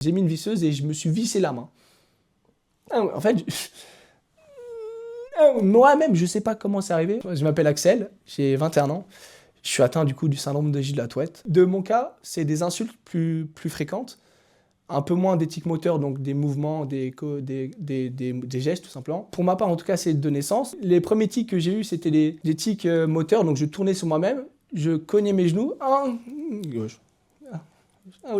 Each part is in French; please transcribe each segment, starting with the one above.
J'ai mis une visseuse et je me suis vissé la main. En fait, moi-même, je sais pas comment c'est arrivé. Je m'appelle Axel, j'ai 21 ans. Je suis atteint du coup du syndrome de Gilles Latouette. De mon cas, c'est des insultes plus fréquentes, un peu moins d'éthique moteur, donc des mouvements, des gestes tout simplement. Pour ma part, en tout cas, c'est de naissance. Les premiers tics que j'ai eus, c'était des tics moteurs, donc je tournais sur moi-même, je cognais mes genoux, gauche.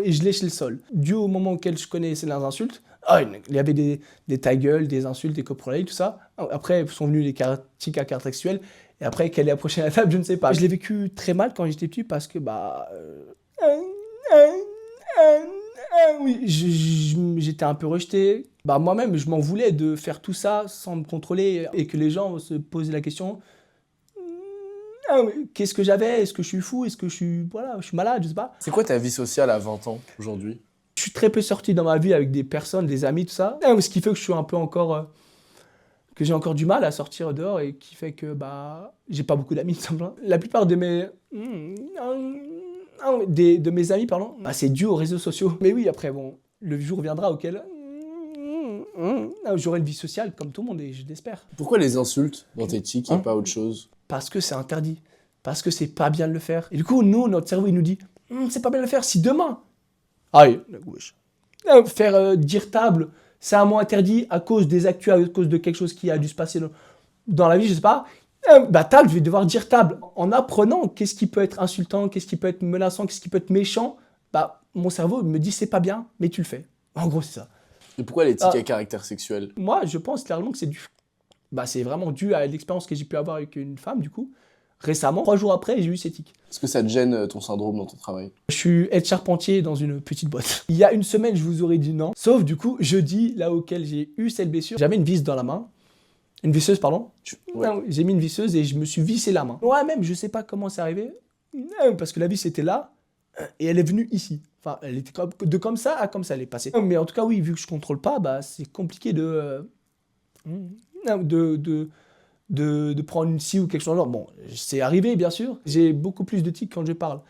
Et je léchais le sol. Dû au moment auquel je connaissais les insultes, il y avait des ta gueule, des insultes, des coprolaïs, tout ça. Après, sont venus les tics à caractère sexuel. Et après, quelle est la prochaine étape, je ne sais pas. Je l'ai vécu très mal quand j'étais petit parce que, oui, j'étais un peu rejeté. Moi-même, je m'en voulais de faire tout ça sans me contrôler et que les gens se posaient la question qu'est-ce que j'avais? Est-ce que je suis fou? Est-ce que je suis malade? Je sais pas. C'est quoi ta vie sociale à 20 ans aujourd'hui? Je suis très peu sorti dans ma vie avec des personnes, des amis, tout ça. Ce qui fait que je suis un peu encore que j'ai encore du mal à sortir dehors et qui fait que j'ai pas beaucoup d'amis tout simplement. La plupart de mes amis, pardon, c'est dû aux réseaux sociaux. Mais oui, après bon, le jour viendra auquel j'aurai une vie sociale comme tout le monde et je l'espère. Pourquoi les insultes dans tes tics et pas autre chose? Parce que c'est interdit, parce que c'est pas bien de le faire. Et du coup, nous, notre cerveau, il nous dit c'est pas bien de le faire. Si demain, faire dire table, c'est un mot interdit à cause des actus, à cause de quelque chose qui a dû se passer dans la vie, je sais pas. Table, je vais devoir dire table. En apprenant qu'est-ce qui peut être insultant, qu'est-ce qui peut être menaçant, qu'est-ce qui peut être méchant, mon cerveau me dit c'est pas bien, mais tu le fais. En gros, c'est ça. Et pourquoi les tics à caractère sexuel? Moi, je pense clairement que c'est vraiment dû à l'expérience que j'ai pu avoir avec une femme, du coup. Récemment, 3 jours après, j'ai eu ces tics. Est-ce que ça te gêne ton syndrome dans ton travail? Je suis aide charpentier dans une petite boîte. Il y a une semaine, je vous aurais dit non. Sauf du coup, jeudi, là auquel j'ai eu cette blessure, j'avais une vis dans la main. Une visseuse, pardon. Non, j'ai mis une visseuse et je me suis vissé la main. Moi-même, je sais pas comment c'est arrivé. Parce que la vis était là et elle est venue ici. Enfin, elle était comme ça à comme ça, elle est passée. Mais en tout cas, oui, vu que je contrôle pas, c'est compliqué de prendre une scie ou quelque chose. Bon, c'est arrivé, bien sûr. J'ai beaucoup plus de tics quand je parle.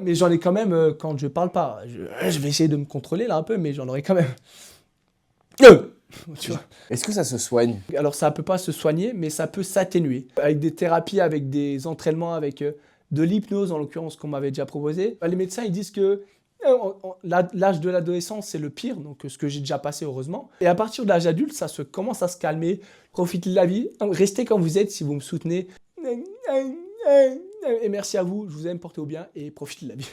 Mais j'en ai quand même quand je parle pas. Je vais essayer de me contrôler là un peu, mais j'en aurai quand même. Tu vois. Est-ce que ça se soigne? Alors ça peut pas se soigner, mais ça peut s'atténuer. Avec des thérapies, avec des entraînements, avec de l'hypnose en l'occurrence qu'on m'avait déjà proposé. Les médecins ils disent que l'âge de l'adolescence c'est le pire, donc ce que j'ai déjà passé heureusement. Et à partir de l'âge adulte, ça commence à se calmer. Profitez de la vie. Restez comme vous êtes si vous me soutenez. Et merci à vous, je vous aime, portez-vous bien et profitez de la vie.